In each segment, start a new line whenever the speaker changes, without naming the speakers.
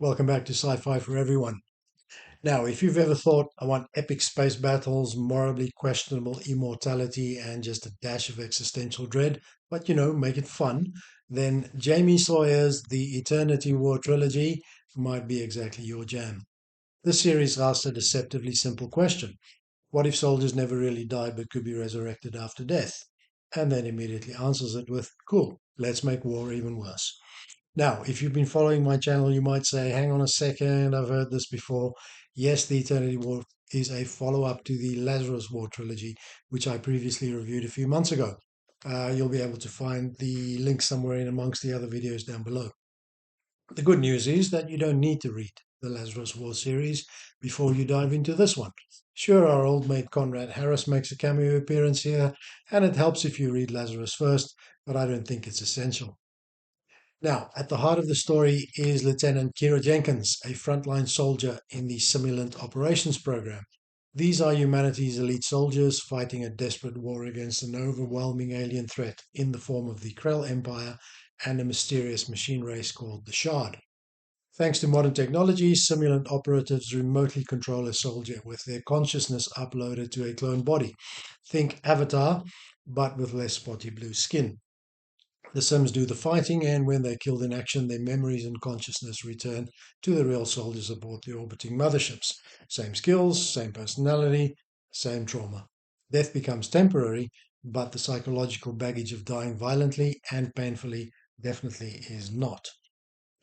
Welcome back to Sci-Fi for Everyone. Now, if you've ever thought, I want epic space battles, morally questionable immortality, and just a dash of existential dread, but make it fun, then Jamie Sawyer's The Eternity War trilogy might be exactly your jam. This series asks a deceptively simple question. What if soldiers never really died but could be resurrected after death? And then immediately answers it with, cool, let's make war even worse. Now, if you've been following my channel, you might say, hang on a second, I've heard this before. Yes, the Eternity War is a follow-up to the Lazarus War trilogy, which I previously reviewed a few months ago. You'll be able to find the link somewhere in amongst the other videos down below. The good news is that you don't need to read the Lazarus War series before you dive into this one. Sure, our old mate Conrad Harris makes a cameo appearance here, and it helps if you read Lazarus first, but I don't think it's essential. Now, at the heart of the story is Lieutenant Kira Jenkins, a frontline soldier in the Simulant Operations Program. These are humanity's elite soldiers fighting a desperate war against an overwhelming alien threat in the form of the Krell Empire and a mysterious machine race called the Shard. Thanks to modern technology, simulant operatives remotely control a soldier with their consciousness uploaded to a clone body. Think Avatar, but with less spotty blue skin. The Sims do the fighting, and when they're killed in action, their memories and consciousness return to the real soldiers aboard the orbiting motherships. Same skills, same personality, same trauma. Death becomes temporary, but the psychological baggage of dying violently and painfully definitely is not.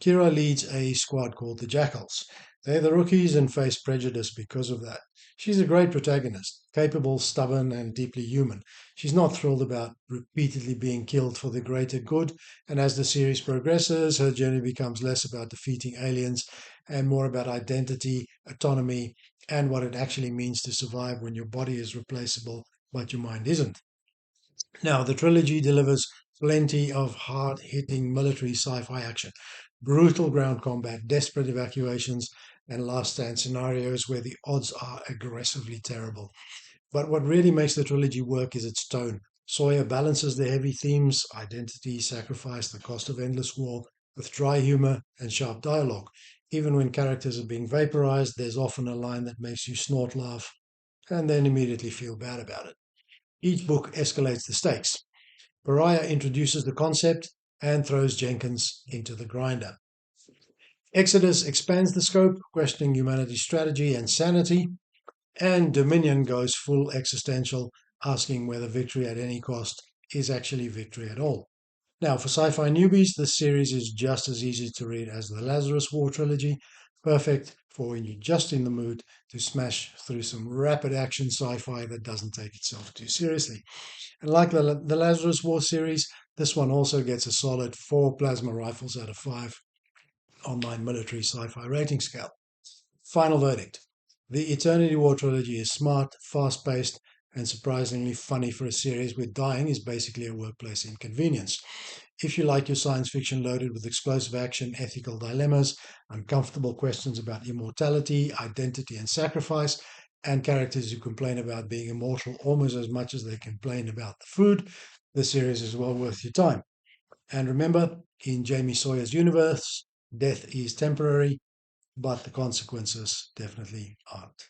Kira leads a squad called the Jackals. They're the rookies and face prejudice because of that. She's a great protagonist, capable, stubborn, and deeply human. She's not thrilled about repeatedly being killed for the greater good, and as the series progresses, her journey becomes less about defeating aliens and more about identity, autonomy, and what it actually means to survive when your body is replaceable but your mind isn't. Now, the trilogy delivers plenty of hard-hitting military sci-fi action, brutal ground combat, desperate evacuations, and last-stand scenarios where the odds are aggressively terrible. But what really makes the trilogy work is its tone. Sawyer balances the heavy themes, identity, sacrifice, the cost of endless war, with dry humor and sharp dialogue. Even when characters are being vaporized, there's often a line that makes you snort, laugh, and then immediately feel bad about it. Each book escalates the stakes. Pariah introduces the concept and throws Jenkins into the grinder. Exodus expands the scope, questioning humanity's strategy and sanity, and Dominion goes full existential, asking whether victory at any cost is actually victory at all. Now, for sci-fi newbies, this series is just as easy to read as the Lazarus War trilogy, perfect for when you're just in the mood to smash through some rapid action sci-fi that doesn't take itself too seriously. And like the Lazarus War series, this one also gets a solid 4 plasma rifles out of 5 on my military sci-fi rating scale. Final verdict. The Eternity War trilogy is smart, fast-paced, and surprisingly funny for a series where dying is basically a workplace inconvenience. If you like your science fiction loaded with explosive action, ethical dilemmas, uncomfortable questions about immortality, identity, and sacrifice, and characters who complain about being immortal almost as much as they complain about the food, the series is well worth your time. And remember, in Jamie Sawyer's universe, death is temporary, but the consequences definitely aren't.